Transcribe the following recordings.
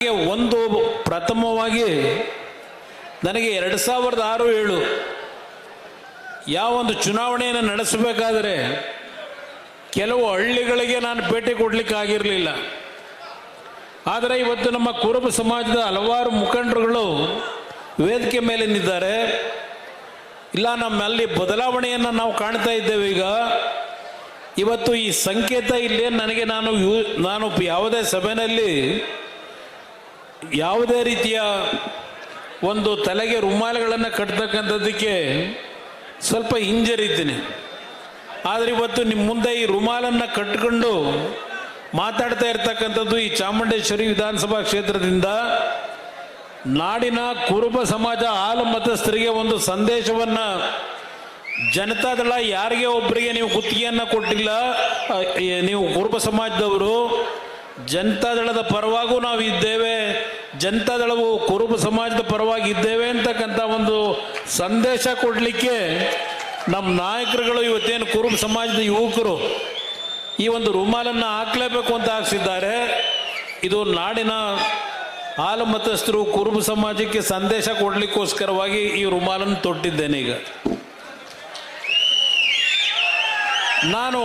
ಒಂದು ಪ್ರಥಮವಾಗಿ ನನಗೆ 2006-7 ಯಾವೊಂದು ಚುನಾವಣೆಯನ್ನು ನಡೆಸಬೇಕಾದರೆ ಕೆಲವು ಹಳ್ಳಿಗಳಿಗೆ ನಾನು ಭೇಟಿ ಕೊಡಲಿಕ್ಕೆ ಆಗಿರಲಿಲ್ಲ. ಆದರೆ ಇವತ್ತು ನಮ್ಮ ಕುರುಬ ಸಮಾಜದ ಹಲವಾರು ಮುಖಂಡರುಗಳು ವೇದಿಕೆ ಮೇಲೆ ನಿಂತಿದ್ದಾರೆ. ಇಲ್ಲ, ನಮ್ಮಲ್ಲಿ ಬದಲಾವಣೆಯನ್ನು ನಾವು ಕಾಣ್ತಾ ಇದ್ದೇವೆ. ಈಗ ಇವತ್ತು ಈ ಸಂಕೇತ ಇಲ್ಲಿ ನನಗೆ ನಾನು ಯಾವುದೇ ಸಭೆಯಲ್ಲಿ ಯಾವುದೇ ರೀತಿಯ ಒಂದು ತಲೆಗೆ ರುಮಾಲುಗಳನ್ನು ಕಟ್ತಕ್ಕಂಥದ್ದಕ್ಕೆ ಸ್ವಲ್ಪ ಹಿಂಜರಿತೀನಿ. ಆದರೆ ಇವತ್ತು ನಿಮ್ಮ ಮುಂದೆ ಈ ರುಮಾಲನ್ನು ಕಟ್ಟಿಕೊಂಡು ಮಾತಾಡ್ತಾ ಇರ್ತಕ್ಕಂಥದ್ದು ಈ ಚಾಮುಂಡೇಶ್ವರಿ ವಿಧಾನಸಭಾ ಕ್ಷೇತ್ರದಿಂದ ನಾಡಿನ ಕುರುಬ ಸಮಾಜ ಹಾಲು ಮತಸ್ಥರಿಗೆ ಒಂದು ಸಂದೇಶವನ್ನು ಜನತಾದಳ ಯಾರಿಗೆ ಒಬ್ಬರಿಗೆ ನೀವು ಗುತ್ತಿಗೆಯನ್ನು ಕೊಟ್ಟಿಲ್ಲ, ನೀವು ಕುರುಬ ಸಮಾಜದವರು ಜನತಾದಳದ ಪರವಾಗೂ ನಾವು ಇದ್ದೇವೆ, ಜನತಾದಳವು ಕುರುಬ ಸಮಾಜದ ಪರವಾಗಿ ಇದ್ದೇವೆ ಅಂತಕ್ಕಂಥ ಒಂದು ಸಂದೇಶ ಕೊಡಲಿಕ್ಕೆ ನಮ್ಮ ನಾಯಕರುಗಳು ಇವತ್ತೇನು ಕುರುಬ ಸಮಾಜದ ಯುವಕರು ಈ ಒಂದು ರುಮಾಲನ್ನು ಹಾಕಲೇಬೇಕು ಅಂತ ಹಾಕ್ಸಿದ್ದಾರೆ. ಇದು ನಾಡಿನ ಹಾಲು ಮತಸ್ಥರು ಕುರುಬ ಸಮಾಜಕ್ಕೆ ಸಂದೇಶ ಕೊಡಲಿಕ್ಕೋಸ್ಕರವಾಗಿ ಈ ರುಮಾಲನ್ನು ತೊಟ್ಟಿದ್ದೇನೆ. ಈಗ ನಾನು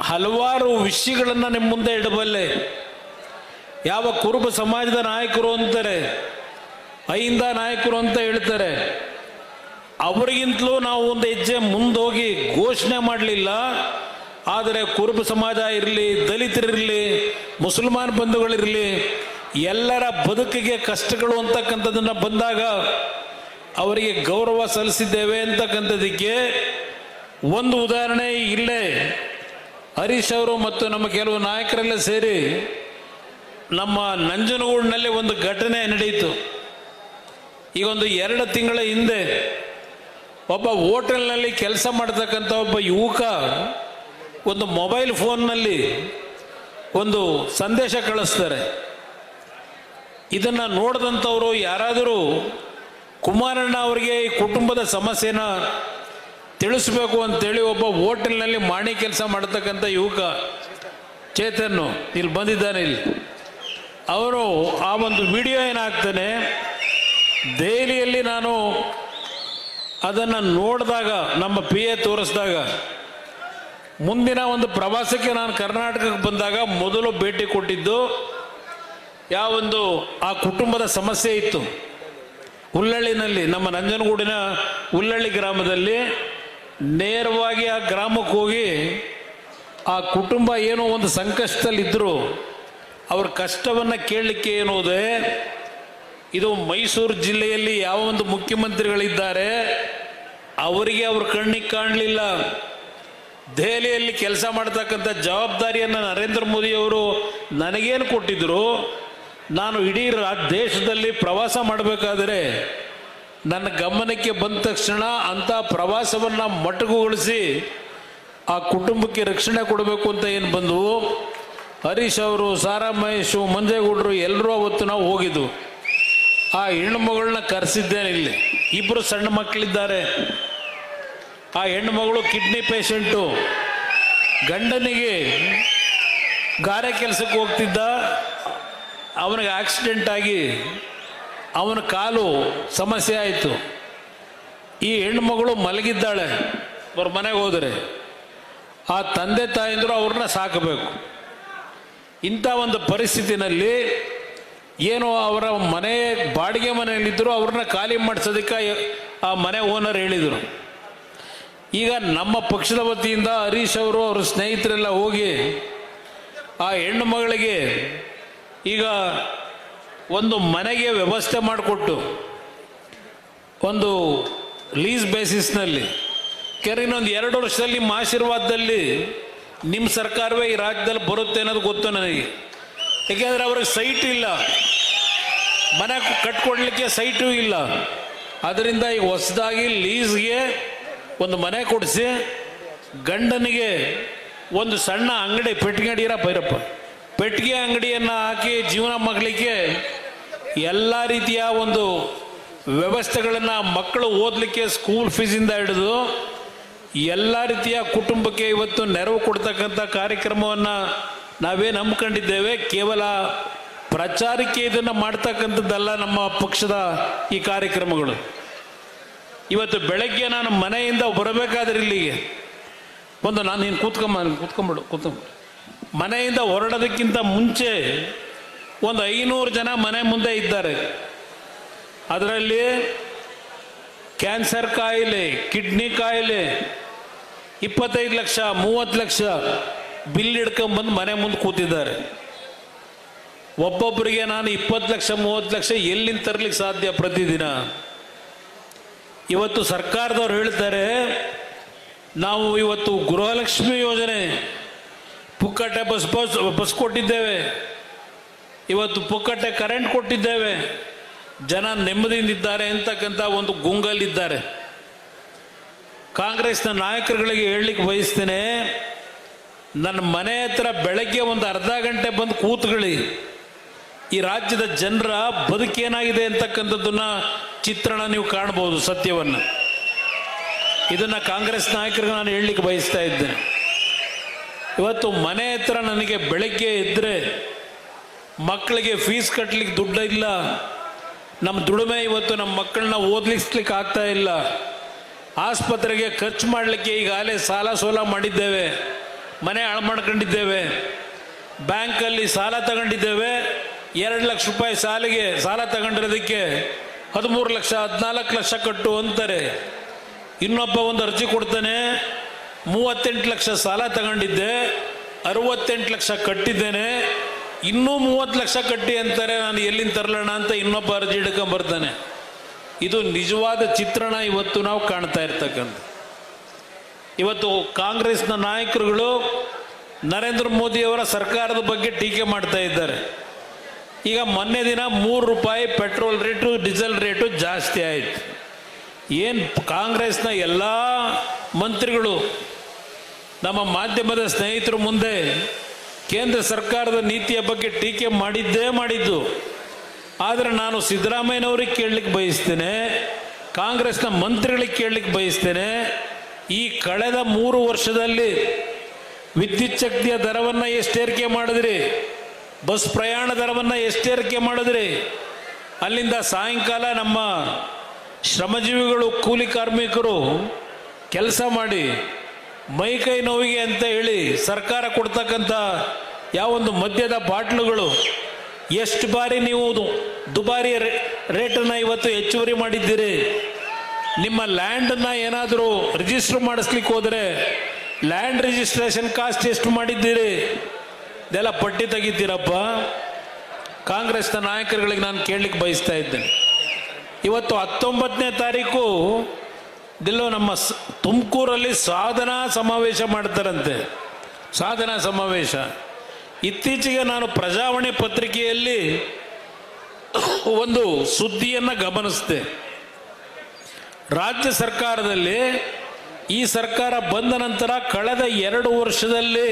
ಹಲವಾರು ವಿಷಯಗಳನ್ನು ನಿಮ್ಮ ಮುಂದೆ ಇಡಬಲ್ಲೆ. ಯಾವ ಕುರುಬ ಸಮಾಜದ ನಾಯಕರು ಅಂತಾರೆ, ಅಹಿಂದ ನಾಯಕರು ಅಂತ ಹೇಳ್ತಾರೆ, ಅವರಿಗಿಂತಲೂ ನಾವು ಒಂದು ಹೆಜ್ಜೆ ಮುಂದೋಗಿ ಘೋಷಣೆ ಮಾಡಲಿಲ್ಲ. ಆದರೆ ಕುರುಬ ಸಮಾಜ ಇರಲಿ, ದಲಿತರಿರಲಿ, ಮುಸಲ್ಮಾನ್ ಬಂಧುಗಳಿರಲಿ, ಎಲ್ಲರ ಬದುಕಿಗೆ ಕಷ್ಟಗಳು ಅಂತಕ್ಕಂಥದ್ದನ್ನು ಬಂದಾಗ ಅವರಿಗೆ ಗೌರವ ಸಲ್ಲಿಸಿದ್ದೇವೆ ಅಂತಕ್ಕಂಥದ್ದಕ್ಕೆ ಒಂದು ಉದಾಹರಣೆ ಇಲ್ಲೇ ಹರೀಶ್ ಅವರು ಮತ್ತು ನಮ್ಮ ಕೆಲವು ನಾಯಕರೆಲ್ಲ ಸೇರಿ ನಮ್ಮ ನಂಜನಗೂಡಿನಲ್ಲಿ ಒಂದು ಘಟನೆ ನಡೆಯಿತು. ಈಗ ಒಂದು 2 ತಿಂಗಳ ಹಿಂದೆ ಒಬ್ಬ ಹೋಟೆಲ್ನಲ್ಲಿ ಕೆಲಸ ಮಾಡ್ತಕ್ಕಂಥ ಒಬ್ಬ ಯುವಕ ಒಂದು ಮೊಬೈಲ್ ಫೋನ್ನಲ್ಲಿ ಒಂದು ಸಂದೇಶ ಕಳಿಸ್ತಾರೆ. ಇದನ್ನು ನೋಡಿದಂಥವರು ಯಾರಾದರೂ ಕುಮಾರಣ್ಣ ಅವರಿಗೆ ಈ ಕುಟುಂಬದ ಸಮಸ್ಯೆನ ತಿಳಿಸ್ಬೇಕು ಅಂತೇಳಿ ಒಬ್ಬ ಹೋಟೆಲ್ನಲ್ಲಿ ಮಾಡಿ ಕೆಲಸ ಮಾಡ್ತಕ್ಕಂಥ ಯುವಕ ಚೇತನ್ ಇಲ್ಲಿ ಬಂದಿದ್ದಾನೆ. ಇಲ್ಲಿ ಅವರು ಆ ಒಂದು ವಿಡಿಯೋ ಏನಾಗ್ತಾನೆ, ದೆಹಲಿಯಲ್ಲಿ ನಾನು ಅದನ್ನು ನೋಡಿದಾಗ ನಮ್ಮ PA ತೋರಿಸಿದಾಗ ಮುಂದಿನ ಒಂದು ಪ್ರವಾಸಕ್ಕೆ ನಾನು ಕರ್ನಾಟಕಕ್ಕೆ ಬಂದಾಗ ಮೊದಲು ಭೇಟಿ ಕೊಟ್ಟಿದ್ದು ಯಾವೊಂದು ಆ ಕುಟುಂಬದ ಸಮಸ್ಯೆ ಇತ್ತು ಹುಲ್ಲಳ್ಳಿನಲ್ಲಿ, ನಮ್ಮ ನಂಜನಗೂಡಿನ ಹುಲ್ಲಳ್ಳಿ ಗ್ರಾಮದಲ್ಲಿ. ನೇರವಾಗಿ ಆ ಗ್ರಾಮಕ್ಕೆ ಹೋಗಿ ಆ ಕುಟುಂಬ ಏನೋ ಒಂದು ಸಂಕಷ್ಟದಲ್ಲಿದ್ದರು, ಅವ್ರ ಕಷ್ಟವನ್ನು ಕೇಳಲಿಕ್ಕೆ ಏನೋದೆ. ಇದು ಮೈಸೂರು ಜಿಲ್ಲೆಯಲ್ಲಿ ಯಾವ ಒಂದು ಮುಖ್ಯಮಂತ್ರಿಗಳಿದ್ದಾರೆ ಅವರಿಗೆ ಅವ್ರ ಕಣ್ಣಿಗೆ ಕಾಣಲಿಲ್ಲ. ದೆಹಲಿಯಲ್ಲಿ ಕೆಲಸ ಮಾಡ್ತಕ್ಕಂಥ ಜವಾಬ್ದಾರಿಯನ್ನು ನರೇಂದ್ರ ಮೋದಿಯವರು ನನಗೇನು ಕೊಟ್ಟಿದ್ದರು, ನಾನು ಇಡೀ ದೇಶದಲ್ಲಿ ಪ್ರವಾಸ ಮಾಡಬೇಕಾದರೆ ನನ್ನ ಗಮನಕ್ಕೆ ಬಂದ ತಕ್ಷಣ ಅಂಥ ಪ್ರವಾಸವನ್ನು ಮೊಟಕುಗೊಳಿಸಿ ಆ ಕುಟುಂಬಕ್ಕೆ ರಕ್ಷಣೆ ಕೊಡಬೇಕು ಅಂತ ಏನು ಬಂದವು. ಹರೀಶ್ ಅವರು, ಸಾರಾ ಮಹೇಶು, ಮಂಜೇಗೌಡರು ಎಲ್ಲರೂ ಅವತ್ತು ನಾವು ಹೋಗಿದ್ದು. ಆ ಹೆಣ್ಣು ಮಗಳನ್ನ ಕರೆಸಿದ್ದೇನೆ. ಇಲ್ಲಿ 2 ಸಣ್ಣ ಮಕ್ಕಳಿದ್ದಾರೆ. ಆ ಹೆಣ್ಣು ಮಗಳು ಕಿಡ್ನಿ ಪೇಷಂಟು. ಗಂಡನಿಗೆ ಗಾರೆ ಕೆಲಸಕ್ಕೆ ಹೋಗ್ತಿದ್ದ, ಅವನಿಗೆ ಆಕ್ಸಿಡೆಂಟ್ ಆಗಿ ಅವನ ಕಾಲು ಸಮಸ್ಯೆ ಆಯಿತು. ಈ ಹೆಣ್ಮಗಳು ಮಲಗಿದ್ದಾಳೆ. ಅವ್ರ ಮನೆಗೆ ಹೋದರೆ ಆ ತಂದೆ ತಾಯಂದರು ಅವ್ರನ್ನ ಸಾಕಬೇಕು. ಇಂಥ ಒಂದು ಪರಿಸ್ಥಿತಿನಲ್ಲಿ ಏನೋ ಅವರ ಮನೆ ಬಾಡಿಗೆ ಮನೆಯಲ್ಲಿದ್ದರು, ಅವ್ರನ್ನ ಖಾಲಿ ಮಾಡಿಸೋದಕ್ಕೆ ಆ ಮನೆ ಓನರ್ ಹೇಳಿದರು. ಈಗ ನಮ್ಮ ಪಕ್ಷದ ವತಿಯಿಂದ ಹರೀಶ್ ಅವರು ಅವ್ರ ಸ್ನೇಹಿತರೆಲ್ಲ ಹೋಗಿ ಆ ಹೆಣ್ಣು ಮಗಳಿಗೆ ಈಗ ಒಂದು ಮನೆಗೆ ವ್ಯವಸ್ಥೆ ಮಾಡಿಕೊಟ್ಟು ಒಂದು ಲೀಸ್ ಬೇಸಿಸ್ನಲ್ಲಿ ಇನ್ನೊಂದು 2 ವರ್ಷದಲ್ಲಿ ನಿಮ್ಮ ಆಶೀರ್ವಾದದಲ್ಲಿ ನಿಮ್ಮ ಸರ್ಕಾರವೇ ಈ ರಾಜ್ಯದಲ್ಲಿ ಬರುತ್ತೆ ಅನ್ನೋದು ಗೊತ್ತು ನನಗೆ. ಏಕೆಂದರೆ ಅವ್ರಿಗೆ ಸೈಟ್ ಇಲ್ಲ, ಮನೆ ಕಟ್ಕೊಡ್ಲಿಕ್ಕೆ ಸೈಟು ಇಲ್ಲ. ಅದರಿಂದ ಈಗ ಹೊಸದಾಗಿ ಲೀಸ್ಗೆ ಒಂದು ಮನೆ ಕೊಡಿಸಿ ಗಂಡನಿಗೆ ಒಂದು ಸಣ್ಣ ಅಂಗಡಿ, ಪೆಟ್ಟಿಗೆ ಅಂಗಡಿ ಭೈರಪ್ಪ ಪೆಟ್ಟಿಗೆ ಅಂಗಡಿಯನ್ನು ಹಾಕಿ ಜೀವನ ಮಾಡಲಿಕ್ಕೆ ಎಲ್ಲ ರೀತಿಯ ಒಂದು ವ್ಯವಸ್ಥೆಗಳನ್ನು, ಮಕ್ಕಳು ಓದಲಿಕ್ಕೆ ಸ್ಕೂಲ್ ಫೀಸಿಂದ ಹಿಡಿದು ಎಲ್ಲ ರೀತಿಯ ಕುಟುಂಬಕ್ಕೆ ಇವತ್ತು ನೆರವು ಕೊಡ್ತಕ್ಕಂಥ ಕಾರ್ಯಕ್ರಮವನ್ನು ನಾವೇನು ಹಮ್ಮಿಕೊಂಡಿದ್ದೇವೆ. ಕೇವಲ ಪ್ರಚಾರಕ್ಕೆ ಇದನ್ನು ಮಾಡ್ತಕ್ಕಂಥದ್ದಲ್ಲ ನಮ್ಮ ಪಕ್ಷದ ಈ ಕಾರ್ಯಕ್ರಮಗಳು. ಇವತ್ತು ಬೆಳಗ್ಗೆ ನಾನು ಮನೆಯಿಂದ ಬರಬೇಕಾದ್ರೆ ಇಲ್ಲಿಗೆ ನಾನು ನೀನು ಕೂತ್ಕೊಂಬಿಡು ಮನೆಯಿಂದ ಹೊರಡೋದಕ್ಕಿಂತ ಮುಂಚೆ ಒಂದು 500 ಜನ ಮನೆ ಮುಂದೆ ಇದ್ದಾರೆ. ಅದರಲ್ಲಿ ಕ್ಯಾನ್ಸರ್ ಕಾಯಿಲೆ, ಕಿಡ್ನಿ ಕಾಯಿಲೆ, 25 ಲಕ್ಷ 30 ಲಕ್ಷ ಬಿಲ್ ಹಿಡ್ಕೊಂಡ್ಬಂದು ಮನೆ ಮುಂದೆ ಕೂತಿದ್ದಾರೆ. ಒಬ್ಬೊಬ್ಬರಿಗೆ ನಾನು 20 ಲಕ್ಷ 30 ಲಕ್ಷ ಎಲ್ಲಿಂದ ತರಲಿಕ್ಕೆ ಸಾಧ್ಯ ಪ್ರತಿದಿನ? ಇವತ್ತು ಸರ್ಕಾರದವ್ರು ಹೇಳ್ತಾರೆ ನಾವು ಇವತ್ತು ಗೃಹಲಕ್ಷ್ಮಿ ಯೋಜನೆ ಪುಕ್ಕಟ್ಟೆ ಬಸ್ ಕೊಟ್ಟಿದ್ದೇವೆ, ಇವತ್ತು ಪುಕ್ಕಟ್ಟೆ ಕರೆಂಟ್ ಕೊಟ್ಟಿದ್ದೇವೆ, ಜನ ನೆಮ್ಮದಿಯಿಂದಿದ್ದಾರೆ ಅಂತಕ್ಕಂಥ ಒಂದು ಗುಂಗಲ್ಲಿದ್ದಾರೆ. ಕಾಂಗ್ರೆಸ್ನ ನಾಯಕರುಗಳಿಗೆ ಹೇಳಲಿಕ್ಕೆ ಬಯಸ್ತೇನೆ, ನನ್ನ ಮನೆ ಹತ್ರ ಬೆಳಗ್ಗೆ ಒಂದು ಅರ್ಧ ಗಂಟೆ ಬಂದು ಕೂತ್ಕೊಳ್ಳಿ. ಈ ರಾಜ್ಯದ ಜನರ ಬದುಕೇನಾಗಿದೆ ಅಂತಕ್ಕಂಥದ್ದನ್ನ ಚಿತ್ರಣ ನೀವು ಕಾಣಬಹುದು, ಸತ್ಯವನ್ನು. ಇದನ್ನ ಕಾಂಗ್ರೆಸ್ ನಾಯಕರಿಗೆ ನಾನು ಹೇಳಲಿಕ್ಕೆ ಬಯಸ್ತಾ ಇದ್ದೇನೆ. ಇವತ್ತು ಮನೆ ಹತ್ರ ನನಗೆ ಬೆಳಗ್ಗೆ ಇದ್ದರೆ ಮಕ್ಕಳಿಗೆ ಫೀಸ್ ಕಟ್ಟಲಿಕ್ಕೆ ದುಡ್ಡು ಇಲ್ಲ, ನಮ್ಮ ದುಡಿಮೆ ಇವತ್ತು ನಮ್ಮ ಮಕ್ಕಳನ್ನ ಓದಲಿಸ್ಲಿಕ್ಕೆ ಆಗ್ತಾ ಇಲ್ಲ, ಆಸ್ಪತ್ರೆಗೆ ಖರ್ಚು ಮಾಡಲಿಕ್ಕೆ ಈಗಾಗಲೇ ಸಾಲ ಸೋಲ ಮಾಡಿದ್ದೇವೆ, ಮನೆ ಹಾಳು ಮಾಡ್ಕೊಂಡಿದ್ದೇವೆ, ಬ್ಯಾಂಕಲ್ಲಿ ಸಾಲ ತಗೊಂಡಿದ್ದೇವೆ, 2 ಲಕ್ಷ ರೂಪಾಯಿ ಸಾಲ ತಗೊಂಡಿರೋದಕ್ಕೆ 13 ಲಕ್ಷ 14 ಲಕ್ಷ ಕಟ್ಟು ಅಂತಾರೆ. ಇನ್ನೊಬ್ಬ ಒಂದು ಅರ್ಜಿ ಕೊಡ್ತಾನೆ, 38 ಲಕ್ಷ ಸಾಲ ತಗೊಂಡಿದ್ದೆ, 68 ಲಕ್ಷ ಕಟ್ಟಿದ್ದೇನೆ, ಇನ್ನೂ 30 ಲಕ್ಷ ಕಟ್ಟಿ ಅಂತಾರೆ, ನಾನು ಎಲ್ಲಿಂದ ತರಲೋಣ ಅಂತ ಇನ್ನೊಬ್ಬ ಅರ್ಜಿ ಹಿಡ್ಕೊಂಬರ್ತಾನೆ. ಇದು ನಿಜವಾದ ಚಿತ್ರಣ ಇವತ್ತು ನಾವು ಕಾಣ್ತಾ ಇರ್ತಕ್ಕಂಥ. ಇವತ್ತು ಕಾಂಗ್ರೆಸ್ನ ನಾಯಕರುಗಳು ನರೇಂದ್ರ ಮೋದಿಯವರ ಸರ್ಕಾರದ ಬಗ್ಗೆ ಟೀಕೆ ಮಾಡ್ತಾ ಇದ್ದಾರೆ. ಈಗ ಮೊನ್ನೆ ದಿನ 3 ರೂಪಾಯಿ ಪೆಟ್ರೋಲ್ ರೇಟು, ಡೀಸೆಲ್ ರೇಟು ಜಾಸ್ತಿ ಆಯಿತು. ಏನು ಕಾಂಗ್ರೆಸ್ನ ಎಲ್ಲ ಮಂತ್ರಿಗಳು ನಮ್ಮ ಮಾಧ್ಯಮದ ಸ್ನೇಹಿತರ ಮುಂದೆ ಕೇಂದ್ರ ಸರ್ಕಾರದ ನೀತಿಯ ಬಗ್ಗೆ ಟೀಕೆ ಮಾಡಿದ್ದು. ಆದರೆ ನಾನು ಸಿದ್ದರಾಮಯ್ಯನವ್ರಿಗೆ ಕೇಳಲಿಕ್ಕೆ ಬಯಸ್ತೇನೆ, ಕಾಂಗ್ರೆಸ್ನ ಮಂತ್ರಿಗಳಿಗೆ ಕೇಳಲಿಕ್ಕೆ ಬಯಸ್ತೇನೆ, ಈ ಕಳೆದ 3 ವರ್ಷದಲ್ಲಿ ವಿದ್ಯುತ್ ಶಕ್ತಿಯ ದರವನ್ನು ಎಷ್ಟೇರಿಕೆ ಮಾಡಿದ್ರಿ, ಬಸ್ ಪ್ರಯಾಣ ದರವನ್ನು ಎಷ್ಟೇರಿಕೆ ಮಾಡಿದ್ರಿ, ಅಲ್ಲಿಂದ ಸಾಯಂಕಾಲ ನಮ್ಮ ಶ್ರಮಜೀವಿಗಳು ಕೂಲಿ ಕಾರ್ಮಿಕರು ಕೆಲಸ ಮಾಡಿ ಮೈಕೈ ನೋವಿಗೆ ಅಂತ ಹೇಳಿ ಸರ್ಕಾರ ಕೊಡ್ತಕ್ಕಂಥ ಯಾವೊಂದು ಮದ್ಯದ ಬಾಟ್ಲುಗಳು ಎಷ್ಟು ಬಾರಿ ನೀವು ದುಬಾರಿ ರೇಟನ್ನು ಇವತ್ತು ಹೆಚ್ಚುವರಿ ಮಾಡಿದ್ದೀರಿ. ನಿಮ್ಮ ಲ್ಯಾಂಡನ್ನು ಏನಾದರೂ ರಿಜಿಸ್ಟರ್ ಮಾಡಿಸ್ಲಿಕ್ಕೆ ಹೋದರೆ ಲ್ಯಾಂಡ್ ರಿಜಿಸ್ಟ್ರೇಷನ್ ಕಾಸ್ಟ್ ಎಷ್ಟು ಮಾಡಿದ್ದೀರಿ, ಇದೆಲ್ಲ ಪಟ್ಟಿ ತೆಗಿತೀರಪ್ಪ. ಕಾಂಗ್ರೆಸ್ನ ನಾಯಕರುಗಳಿಗೆ ನಾನು ಕೇಳಲಿಕ್ಕೆ ಬಯಸ್ತಾ ಇದ್ದೇನೆ. ಇವತ್ತು 19ನೇ ತಾರೀಕು ದಿಲ್ಲೋ ನಮ್ಮ ತುಮಕೂರಲ್ಲಿ ಸಾಧನಾ ಸಮಾವೇಶ ಮಾಡ್ತಾರಂತೆ. ಸಾಧನಾ ಸಮಾವೇಶ ಇತ್ತೀಚೆಗೆ ನಾನು ಪ್ರಜಾವಾಣಿ ಪತ್ರಿಕೆಯಲ್ಲಿ ಒಂದು ಸುದ್ದಿಯನ್ನು ಗಮನಿಸಿದೆ. ರಾಜ್ಯ ಸರ್ಕಾರದಲ್ಲಿ ಈ ಸರ್ಕಾರ ಬಂದ ನಂತರ ಕಳೆದ 2 ವರ್ಷದಲ್ಲಿ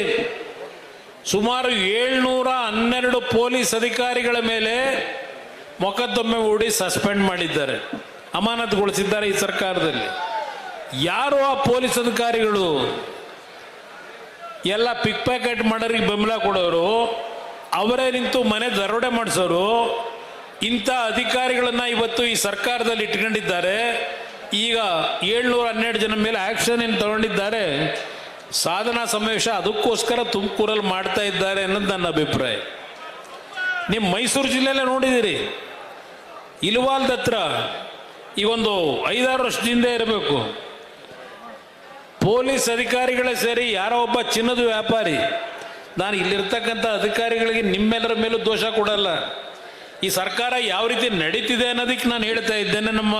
ಸುಮಾರು 712 ಪೊಲೀಸ್ ಅಧಿಕಾರಿಗಳ ಮೇಲೆ ಮೊಕದ್ದಮೆ ಹೂಡಿ ಸಸ್ಪೆಂಡ್ ಮಾಡಿದ್ದಾರೆ, ಅಮಾನತುಗೊಳಿಸಿದ್ದಾರೆ ಈ ಸರ್ಕಾರದಲ್ಲಿ. ಯಾರು ಆ ಪೊಲೀಸ್ ಅಧಿಕಾರಿಗಳು? ಎಲ್ಲ ಪಿಕ್ ಪ್ಯಾಕೆಟ್ ಮಾಡೋರಿಗೆ ಬೆಂಬಲ ಕೊಡೋರು, ಅವರೇ ನಿಂತು ಮನೆ ದರೋಡೆ ಮಾಡಿಸೋರು. ಇಂಥ ಅಧಿಕಾರಿಗಳನ್ನ ಇವತ್ತು ಈ ಸರ್ಕಾರದಲ್ಲಿ ಇಟ್ಕೊಂಡಿದ್ದಾರೆ. ಈಗ 712 ಜನ ಮೇಲೆ ಆಕ್ಷನ್ ಏನು ತಗೊಂಡಿದ್ದಾರೆ. ಸಾಧನಾ ಸಮಾವೇಶ ಅದಕ್ಕೋಸ್ಕರ ತುಮಕೂರಲ್ಲಿ ಮಾಡ್ತಾ ಇದ್ದಾರೆ ಅನ್ನೋದು ನನ್ನ ಅಭಿಪ್ರಾಯ. ನಿಮ್ಮ ಮೈಸೂರು ಜಿಲ್ಲೆಯಲ್ಲೇ ನೋಡಿದ್ದೀರಿ, ಇಲ್ವಾಲ್ದ ಹತ್ರ ಈ ಒಂದು 5-6 ವರ್ಷದಿಂದ ಇರಬೇಕು, ಪೊಲೀಸ್ ಅಧಿಕಾರಿಗಳೇ ಸೇರಿ ಯಾರೋ ಒಬ್ಬ ಚಿನ್ನದ ವ್ಯಾಪಾರಿ, ನಾನು ಇಲ್ಲಿರ್ತಕ್ಕಂಥ ಅಧಿಕಾರಿಗಳಿಗೆ ನಿಮ್ಮೆಲ್ಲರ ಮೇಲೂ ದೋಷ ಕೊಡಲ್ಲ, ಈ ಸರ್ಕಾರ ಯಾವ ರೀತಿ ನಡೀತಿದೆ ಅನ್ನೋದಕ್ಕೆ ನಾನು ಹೇಳ್ತಾ ಇದ್ದೇನೆ ನಮ್ಮ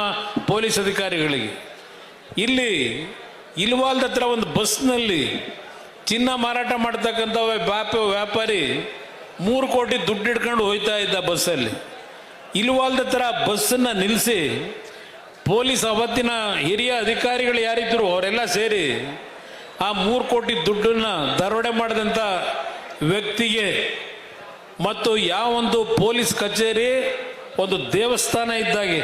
ಪೊಲೀಸ್ ಅಧಿಕಾರಿಗಳಿಗೆ. ಇಲ್ಲಿ ಇಲ್ವಾಲ್ದ ಹತ್ರ ಒಂದು ಬಸ್ನಲ್ಲಿ ಚಿನ್ನ ಮಾರಾಟ ಮಾಡ್ತಕ್ಕಂಥ ವ್ಯಾಪಾರಿ 3 ಕೋಟಿ ದುಡ್ಡು ಹಿಡ್ಕೊಂಡು ಹೋಯ್ತಾ ಇದ್ದ ಬಸ್ಸಲ್ಲಿ. ಇಲ್ವಾಲ್ದ ಹತ್ರ ಬಸ್ಸನ್ನು ನಿಲ್ಲಿಸಿ ಪೊಲೀಸ್ ಅವತ್ತಿನ ಹಿರಿಯ ಅಧಿಕಾರಿಗಳು ಯಾರಿದ್ರು ಅವರೆಲ್ಲ ಸೇರಿ ಆ 3 ಕೋಟಿ ದುಡ್ಡನ್ನು ದರೋಡೆ ಮಾಡಿದಂಥ ವ್ಯಕ್ತಿಗೆ ಮತ್ತು ಯಾವೊಂದು ಪೊಲೀಸ್ ಕಚೇರಿ ಒಂದು ದೇವಸ್ಥಾನ ಇದ್ದಾಗೆ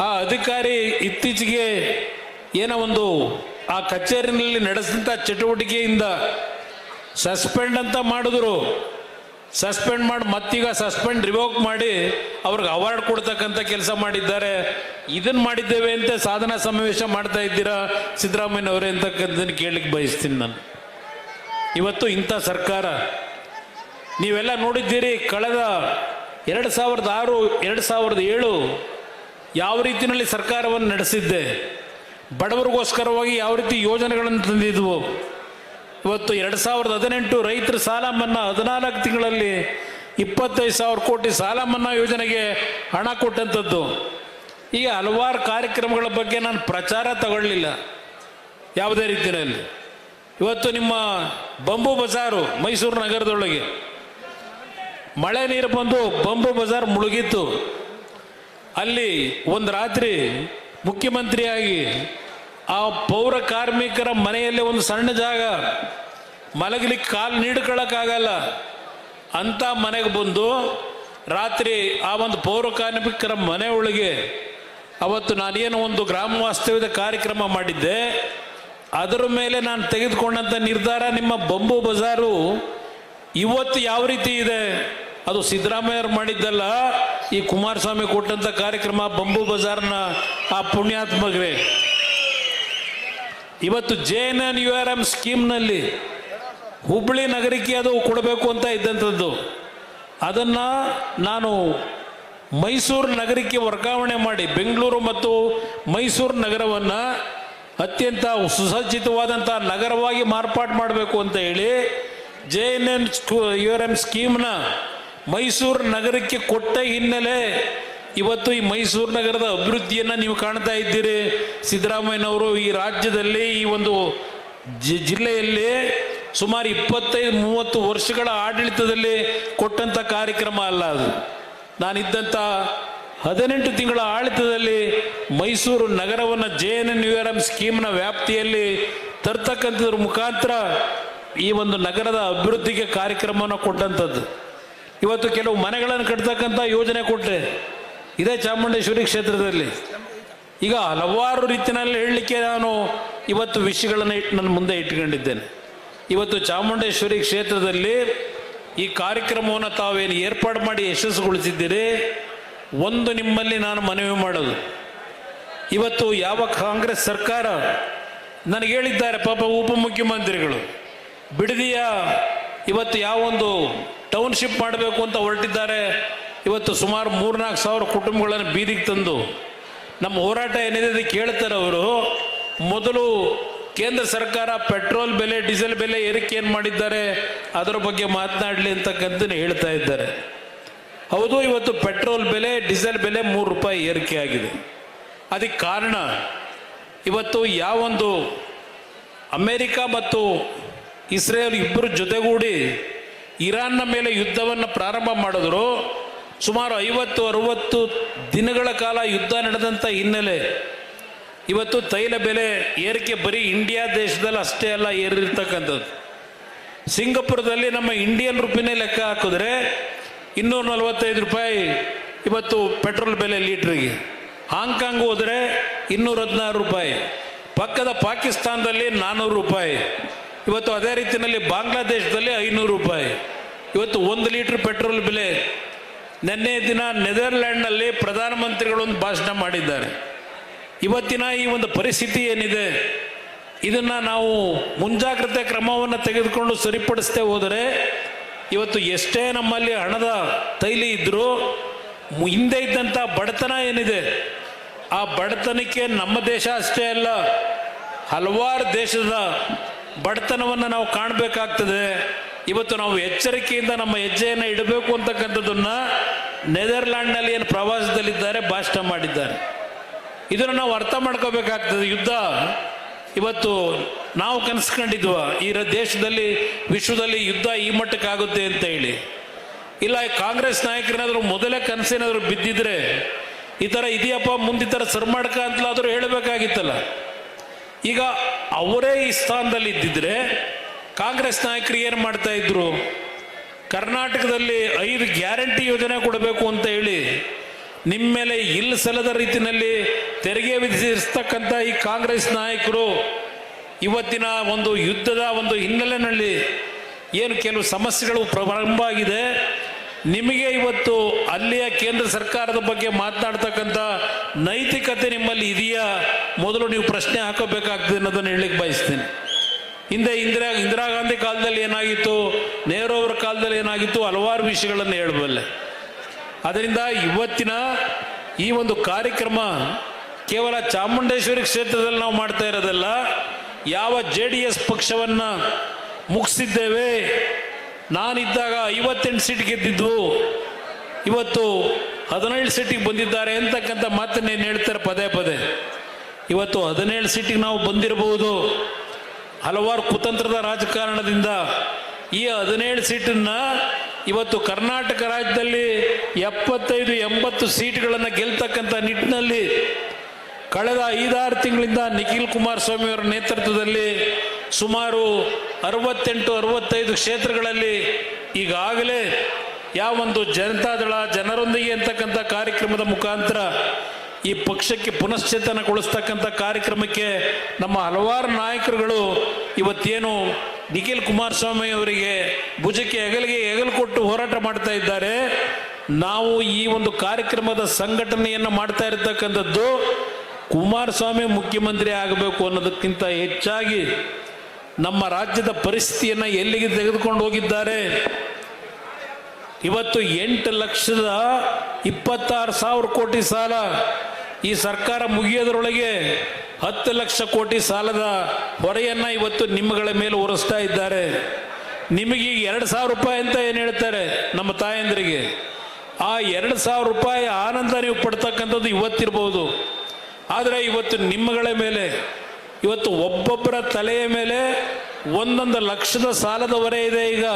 ಆ ಅಧಿಕಾರಿ ಇತ್ತೀಚೆಗೆ ಏನೋ ಒಂದು ಆ ಕಚೇರಿನಲ್ಲಿ ನಡೆಸಿದಂಥ ಚಟುವಟಿಕೆಯಿಂದ ಸಸ್ಪೆಂಡ್ ಅಂತ ಮಾಡಿದ್ರು. ಸಸ್ಪೆಂಡ್ ಮಾಡಿ ಮತ್ತೀಗ ಸಸ್ಪೆಂಡ್ ರಿವೋಕ್ ಮಾಡಿ ಅವ್ರಿಗೆ ಅವಾರ್ಡ್ ಕೊಡ್ತಕ್ಕಂಥ ಕೆಲಸ ಮಾಡಿದ್ದಾರೆ. ಇದನ್ನು ಮಾಡಿದ್ದೇವೆ ಅಂತ ಸಾಧನಾ ಸಮಾವೇಶ ಮಾಡ್ತಾ ಇದ್ದೀರಾ ಸಿದ್ದರಾಮಯ್ಯನವರೇ ಅಂತಕ್ಕಂಥದ್ದನ್ನು ಕೇಳಲಿಕ್ಕೆ ಬಯಸ್ತೀನಿ ನಾನು. ಇವತ್ತು ಇಂಥ ಸರ್ಕಾರ ನೀವೆಲ್ಲ ನೋಡಿದ್ದೀರಿ. ಕಳೆದ 2006 2007 ಯಾವ ರೀತಿಯಲ್ಲಿ ಸರ್ಕಾರವನ್ನು ನಡೆಸಿದ್ದೆ, ಬಡವರಿಗೋಸ್ಕರವಾಗಿ ಯಾವ ರೀತಿ ಯೋಜನೆಗಳನ್ನು ತಂದಿದ್ವು. ಇವತ್ತು 2018 ರೈತರ ಸಾಲ ಮನ್ನಾ 14 ತಿಂಗಳಲ್ಲಿ 25,000 ಕೋಟಿ ಸಾಲ ಮನ್ನಾ ಯೋಜನೆಗೆ ಹಣ ಕೊಟ್ಟಂಥದ್ದು. ಈಗ ಹಲವಾರು ಕಾರ್ಯಕ್ರಮಗಳ ಬಗ್ಗೆ ನಾನು ಪ್ರಚಾರ ತಗೊಳ್ಳಿಲ್ಲ ಯಾವುದೇ ರೀತಿಯಲ್ಲಿ. ಇವತ್ತು ನಿಮ್ಮ ಬಂಬು ಬಜಾರು ಮೈಸೂರು ನಗರದೊಳಗೆ ಮಳೆ ನೀರು ಬಂದು ಬಂಬು ಬಜಾರ್ ಮುಳುಗಿತ್ತು. ಅಲ್ಲಿ ಒಂದು ರಾತ್ರಿ ಮುಖ್ಯಮಂತ್ರಿಯಾಗಿ ಆ ಪೌರ ಕಾರ್ಮಿಕರ ಮನೆಯಲ್ಲೇ ಒಂದು ಸಣ್ಣ ಜಾಗ ಮಲಗಲಿಕ್ಕೆ ಕಾಲು ನೀಡ್ಕೊಳ್ಳೋಕ್ಕಾಗಲ್ಲ ಅಂತ ಮನೆಗೆ ಬಂದು ರಾತ್ರಿ ಆ ಒಂದು ಪೌರ ಕಾರ್ಮಿಕರ ಮನೆ ಒಳಗೆ ಅವತ್ತು ನಾನೇನು ಒಂದು ಗ್ರಾಮ ವಾಸ್ತವ್ಯದ ಕಾರ್ಯಕ್ರಮ ಮಾಡಿದ್ದೆ, ಅದರ ಮೇಲೆ ನಾನು ತೆಗೆದುಕೊಂಡಂಥ ನಿರ್ಧಾರ ನಿಮ್ಮ ಬಂಬು ಬಜಾರು ಇವತ್ತು ಯಾವ ರೀತಿ ಇದೆ ಅದು ಸಿದ್ದರಾಮಯ್ಯರು ಮಾಡಿದ್ದಲ್ಲ, ಈ ಕುಮಾರಸ್ವಾಮಿ ಕೊಟ್ಟಂಥ ಕಾರ್ಯಕ್ರಮ ಬಂಬು ಬಜಾರ್ನ ಆ ಪುಣ್ಯಾತ್ಮಗ್ರೆ. ಇವತ್ತು JNNURM ಸ್ಕೀಮ್ನಲ್ಲಿ ಹುಬ್ಬಳ್ಳಿ ನಗರಕ್ಕೆ ಅದು ಕೊಡಬೇಕು ಅಂತ ಇದ್ದಂಥದ್ದು, ಅದನ್ನು ನಾನು ಮೈಸೂರು ನಗರಕ್ಕೆ ವರ್ಗಾವಣೆ ಮಾಡಿ ಬೆಂಗಳೂರು ಮತ್ತು ಮೈಸೂರು ನಗರವನ್ನು ಅತ್ಯಂತ ಸುಸಜ್ಜಿತವಾದಂಥ ನಗರವಾಗಿ ಮಾರ್ಪಾಡು ಮಾಡಬೇಕು ಅಂತ ಹೇಳಿ JNNURM ಸ್ಕೀಮ್ನ ಮೈಸೂರು ನಗರಕ್ಕೆ ಕೊಟ್ಟ ಹಿನ್ನೆಲೆ ಇವತ್ತು ಈ ಮೈಸೂರು ನಗರದ ಅಭಿವೃದ್ಧಿಯನ್ನು ನೀವು ಕಾಣ್ತಾ ಇದ್ದೀರಿ. ಸಿದ್ದರಾಮಯ್ಯನವರು ಈ ರಾಜ್ಯದಲ್ಲಿ ಈ ಒಂದು ಜಿಲ್ಲೆಯಲ್ಲಿ ಸುಮಾರು 25-30 ವರ್ಷಗಳ ಆಡಳಿತದಲ್ಲಿ ಕೊಟ್ಟಂಥ ಕಾರ್ಯಕ್ರಮ ಅಲ್ಲ ಅದು. ನಾನಿದ್ದಂಥ 18 ತಿಂಗಳ ಆಡಳಿತದಲ್ಲಿ ಮೈಸೂರು ನಗರವನ್ನು JNNURM ಸ್ಕೀಮ್ನ ವ್ಯಾಪ್ತಿಯಲ್ಲಿ ತರ್ತಕ್ಕಂಥದ್ರ ಮುಖಾಂತರ ಈ ಒಂದು ನಗರದ ಅಭಿವೃದ್ಧಿಗೆ ಕಾರ್ಯಕ್ರಮವನ್ನು ಕೊಟ್ಟಂಥದ್ದು. ಇವತ್ತು ಕೆಲವು ಮನೆಗಳನ್ನು ಕಟ್ತಕ್ಕಂಥ ಯೋಜನೆ ಕೊಟ್ಟರೆ ಇದೇ ಚಾಮುಂಡೇಶ್ವರಿ ಕ್ಷೇತ್ರದಲ್ಲಿ. ಈಗ ಹಲವಾರು ರೀತಿಯಲ್ಲಿ ಹೇಳಲಿಕ್ಕೆ ನಾನು ಇವತ್ತು ವಿಷಯಗಳನ್ನು ನನ್ನ ಮುಂದೆ ಇಟ್ಕೊಂಡಿದ್ದೇನೆ. ಇವತ್ತು ಚಾಮುಂಡೇಶ್ವರಿ ಕ್ಷೇತ್ರದಲ್ಲಿ ಈ ಕಾರ್ಯಕ್ರಮವನ್ನು ತಾವೇನು ಏರ್ಪಾಡು ಮಾಡಿ ಯಶಸ್ಸುಗೊಳಿಸಿದ್ದೀರಿ, ಒಂದು ನಿಮ್ಮಲ್ಲಿ ನಾನು ಮನವಿ ಮಾಡೋದು, ಇವತ್ತು ಯಾವ ಕಾಂಗ್ರೆಸ್ ಸರ್ಕಾರ ನನಗೆ ಹೇಳಿದ್ದಾರೆ, ಪಾಪ ಉಪಮುಖ್ಯಮಂತ್ರಿಗಳು ಬಿಡದಿಯ ಇವತ್ತು ಯಾವೊಂದು ಟೌನ್ಶಿಪ್ ಮಾಡಬೇಕು ಅಂತ ಹೊರಟಿದ್ದಾರೆ. ಇವತ್ತು ಸುಮಾರು 3-4 ಸಾವಿರ ಕುಟುಂಬಗಳನ್ನು ಬೀದಿಗೆ ತಂದು ನಮ್ಮ ಹೋರಾಟ ಏನಿದೆ ಅದು ಕೇಳ್ತಾರೆ. ಅವರು ಮೊದಲು ಕೇಂದ್ರ ಸರ್ಕಾರ ಪೆಟ್ರೋಲ್ ಬೆಲೆ ಡೀಸೆಲ್ ಬೆಲೆ ಏರಿಕೆ ಏನು ಮಾಡಿದ್ದಾರೆ ಅದರ ಬಗ್ಗೆ ಮಾತನಾಡಲಿ ಅಂತಕ್ಕಂಥದ್ದು ಹೇಳ್ತಾ ಇದ್ದಾರೆ. ಹೌದು, ಇವತ್ತು ಪೆಟ್ರೋಲ್ ಬೆಲೆ ಡೀಸೆಲ್ ಬೆಲೆ 3 ರೂಪಾಯಿ ಏರಿಕೆ ಆಗಿದೆ. ಅದಕ್ಕೆ ಕಾರಣ ಇವತ್ತು ಯಾವೊಂದು ಅಮೇರಿಕ ಮತ್ತು ಇಸ್ರೇಲ್ ಇಬ್ಬರು ಜೊತೆಗೂಡಿ ಇರಾನ್ನ ಮೇಲೆ ಯುದ್ಧವನ್ನು ಪ್ರಾರಂಭ ಮಾಡಿದ್ರು. ಸುಮಾರು 50-60 ದಿನಗಳ ಕಾಲ ಯುದ್ಧ ನಡೆದಂಥ ಹಿನ್ನೆಲೆ ಇವತ್ತು ತೈಲ ಬೆಲೆ ಏರಿಕೆ ಬರೀ ಇಂಡಿಯಾ ದೇಶದಲ್ಲಿ ಅಷ್ಟೇ ಅಲ್ಲ ಏರಿರ್ತಕ್ಕಂಥದ್ದು. ಸಿಂಗಪುರದಲ್ಲಿ ನಮ್ಮ ಇಂಡಿಯನ್ ರುಪಿನೇ ಲೆಕ್ಕ ಹಾಕಿದ್ರೆ 245 ರೂಪಾಯಿ ಇವತ್ತು ಪೆಟ್ರೋಲ್ ಬೆಲೆ ಲೀಟ್ರಿಗೆ. ಹಾಂಗ್ಕಾಂಗ್ ಹೋದರೆ 216 ರೂಪಾಯಿ. ಪಕ್ಕದ ಪಾಕಿಸ್ತಾನದಲ್ಲಿ 400 ರೂಪಾಯಿ. ಇವತ್ತು ಅದೇ ರೀತಿಯಲ್ಲಿ ಬಾಂಗ್ಲಾದೇಶದಲ್ಲಿ 500 ರೂಪಾಯಿ. ಇವತ್ತು 1 ಲೀಟ್ರ್ ಪೆಟ್ರೋಲ್ ಬೆಲೆ. ನಿನ್ನೆ ದಿನ ನೆದರ್ಲ್ಯಾಂಡ್ನಲ್ಲಿ ಪ್ರಧಾನಮಂತ್ರಿಗಳೊಂದು ಭಾಷಣ ಮಾಡಿದ್ದಾರೆ. ಇವತ್ತಿನ ಈ ಒಂದು ಪರಿಸ್ಥಿತಿ ಏನಿದೆ ಇದನ್ನು ನಾವು ಮುಂಜಾಗ್ರತೆ ಕ್ರಮವನ್ನು ತೆಗೆದುಕೊಂಡು ಸರಿಪಡಿಸದೆ ಹೋದರೆ ಇವತ್ತು ಎಷ್ಟೇ ನಮ್ಮಲ್ಲಿ ಹಣದ ತೈಲಿ ಇದ್ದರೂ ಹಿಂದೆ ಇದ್ದಂಥ ಬಡತನ ಏನಿದೆ ಆ ಬಡತನಕ್ಕೆ ನಮ್ಮ ದೇಶ ಅಷ್ಟೇ ಅಲ್ಲ ಹಲವಾರು ದೇಶದ ಬಡತನವನ್ನು ನಾವು ಕಾಣಬೇಕಾಗ್ತದೆ. ಇವತ್ತು ನಾವು ಎಚ್ಚರಿಕೆಯಿಂದ ನಮ್ಮ ಹೆಜ್ಜೆಯನ್ನು ಇಡಬೇಕು ಅಂತಕ್ಕಂಥದ್ದನ್ನು ನೆದರ್ಲ್ಯಾಂಡ್ನಲ್ಲಿ ಏನು ಪ್ರವಾಸದಲ್ಲಿದ್ದಾರೆ ಭಾಷಣ ಮಾಡಿದ್ದಾರೆ. ಇದನ್ನು ನಾವು ಅರ್ಥ ಮಾಡ್ಕೋಬೇಕಾಗ್ತದೆ. ಯುದ್ಧ ಇವತ್ತು ನಾವು ಕನಸ್ಕೊಂಡಿದ್ವ ಈ ದೇಶದಲ್ಲಿ ವಿಶ್ವದಲ್ಲಿ ಯುದ್ಧ ಈ ಮಟ್ಟಕ್ಕಾಗುತ್ತೆ ಅಂತ ಹೇಳಿ. ಇಲ್ಲ, ಕಾಂಗ್ರೆಸ್ ನಾಯಕರೇನಾದರೂ ಮೊದಲೇ ಕನಸೇನಾದರೂ ಬಿದ್ದಿದ್ರೆ ಈ ಥರ ಇದೆಯಪ್ಪ ಮುಂದೆ ಈ ಥರ ಸರ್ಮಾಡ್ಕ ಅಂತಲಾದರೂ ಹೇಳಬೇಕಾಗಿತ್ತಲ್ಲ. ಈಗ ಅವರೇ ಈ ಸ್ಥಾನದಲ್ಲಿ ಇದ್ದಿದ್ರೆ ಕಾಂಗ್ರೆಸ್ ನಾಯಕರು ಏನು ಮಾಡ್ತಾ ಇದ್ರು? ಕರ್ನಾಟಕದಲ್ಲಿ 5 ಗ್ಯಾರಂಟಿ ಯೋಜನೆ ಕೊಡಬೇಕು ಅಂತ ಹೇಳಿ ನಿಮ್ಮ ಮೇಲೆ ಇಲ್ಲ ಸಲ್ಲದ ರೀತಿಯಲ್ಲಿ ತೆರಿಗೆ ವಿಧಿಸಿರ್ತಕ್ಕಂಥ ಈ ಕಾಂಗ್ರೆಸ್ ನಾಯಕರು ಇವತ್ತಿನ ಒಂದು ಯುದ್ಧದ ಒಂದು ಹಿನ್ನೆಲೆಯಲ್ಲಿ ಏನು ಕೆಲವು ಸಮಸ್ಯೆಗಳು ಪ್ರಾರಂಭ ಆಗಿದೆ. ನಿಮಗೆ ಇವತ್ತು ಅಲ್ಲಿಯ ಕೇಂದ್ರ ಸರ್ಕಾರದ ಬಗ್ಗೆ ಮಾತನಾಡ್ತಕ್ಕಂಥ ನೈತಿಕತೆ ನಿಮ್ಮಲ್ಲಿ ಇದೆಯಾ? ಮೊದಲು ನೀವು ಪ್ರಶ್ನೆ ಹಾಕೋಬೇಕಾಗ್ತದೆ ಅನ್ನೋದನ್ನು ಹೇಳಲಿಕ್ಕೆ ಬಯಸ್ತೇನೆ. ಹಿಂದೆ ಇಂದಿರಾ ಗಾಂಧಿ ಕಾಲದಲ್ಲಿ ಏನಾಗಿತ್ತು, ನೆಹರು ಅವರ ಕಾಲದಲ್ಲಿ ಏನಾಗಿತ್ತು, ಹಲವಾರು ವಿಷಯಗಳನ್ನು ಹೇಳಬಲ್ಲೆ. ಅದರಿಂದ ಇವತ್ತಿನ ಈ ಒಂದು ಕಾರ್ಯಕ್ರಮ ಕೇವಲ ಚಾಮುಂಡೇಶ್ವರಿ ಕ್ಷೇತ್ರದಲ್ಲಿ ನಾವು ಮಾಡ್ತಾ ಇರೋದಲ್ಲ. ಯಾವ JDS ಪಕ್ಷವನ್ನು ಮುಗಿಸಿದ್ದೇವೆ, ನಾನಿದ್ದಾಗ 58 ಸೀಟ್ ಗೆದ್ದಿದ್ದು, ಇವತ್ತು 17 ಸೀಟಿಗೆ ಬಂದಿದ್ದಾರೆ ಅಂತಕ್ಕಂಥ ಮಾತನ್ನೇನು ಹೇಳ್ತಾರೆ ಪದೇ ಪದೇ. ಇವತ್ತು 17 ಸೀಟಿಗೆ ನಾವು ಬಂದಿರಬಹುದು. ಹಲವಾರು ಕುತಂತ್ರದ ರಾಜಕಾರಣದಿಂದ ಈ 17 ಸೀಟನ್ನು ಇವತ್ತು ಕರ್ನಾಟಕ ರಾಜ್ಯದಲ್ಲಿ 75-80 ಸೀಟ್ಗಳನ್ನು ಗೆಲ್ತಕ್ಕಂಥ ನಿಟ್ಟಿನಲ್ಲಿ ಕಳೆದ 5-6 ತಿಂಗಳಿಂದ ನಿಖಿಲ್ ಕುಮಾರಸ್ವಾಮಿ ಅವರ ನೇತೃತ್ವದಲ್ಲಿ ಸುಮಾರು 68-65 ಕ್ಷೇತ್ರಗಳಲ್ಲಿ ಈಗಾಗಲೇ ಯಾವೊಂದು ಜನತಾದಳ ಜನರೊಂದಿಗೆ ಅಂತಕ್ಕಂಥ ಕಾರ್ಯಕ್ರಮದ ಮುಖಾಂತರ ಈ ಪಕ್ಷಕ್ಕೆ ಪುನಶ್ಚೇತನಗೊಳಿಸ್ತಕ್ಕಂಥ ಕಾರ್ಯಕ್ರಮಕ್ಕೆ ನಮ್ಮ ಹಲವಾರು ನಾಯಕರುಗಳು ಇವತ್ತೇನು ನಿಖಿಲ್ ಕುಮಾರಸ್ವಾಮಿ ಅವರಿಗೆ ಭುಜಕ್ಕೆ ಹೆಗಲು ಕೊಟ್ಟು ಹೋರಾಟ ಮಾಡ್ತಾ ಇದ್ದಾರೆ. ನಾವು ಈ ಒಂದು ಕಾರ್ಯಕ್ರಮದ ಸಂಘಟನೆಯನ್ನು ಮಾಡ್ತಾ ಇರತಕ್ಕಂಥದ್ದು ಕುಮಾರಸ್ವಾಮಿ ಮುಖ್ಯಮಂತ್ರಿ ಆಗಬೇಕು ಅನ್ನೋದಕ್ಕಿಂತ ಹೆಚ್ಚಾಗಿ ನಮ್ಮ ರಾಜ್ಯದ ಪರಿಸ್ಥಿತಿಯನ್ನು ಎಲ್ಲಿಗೆ ತೆಗೆದುಕೊಂಡು ಹೋಗಿದ್ದಾರೆ. ಇವತ್ತು 8,26,000 ಕೋಟಿ ಸಾಲ, ಈ ಸರ್ಕಾರ ಮುಗಿಯೋದ್ರೊಳಗೆ 10 ಲಕ್ಷ ಕೋಟಿ ಸಾಲದ ಹೊರೆಯನ್ನು ಇವತ್ತು ನಿಮ್ಮಗಳ ಮೇಲೆ ಹೊರಿಸ್ತಾ ಇದ್ದಾರೆ. ನಿಮಗೆ 2,000 ರೂಪಾಯಿ ಅಂತ ಏನು ಹೇಳ್ತಾರೆ ನಮ್ಮ ತಾಯಂದಿರಿಗೆ, ಆ 2,000 ರೂಪಾಯಿ ಆನಂದ ನೀವು ಪಡ್ತಕ್ಕಂಥದ್ದು ಇವತ್ತಿರ್ಬೋದು. ಆದರೆ ಇವತ್ತು ನಿಮ್ಮಗಳ ಮೇಲೆ, ಇವತ್ತು ಒಬ್ಬೊಬ್ಬರ ತಲೆಯ ಮೇಲೆ 1 ಲಕ್ಷದ ಸಾಲದ ಹೊರೆ ಇದೆ. ಈಗ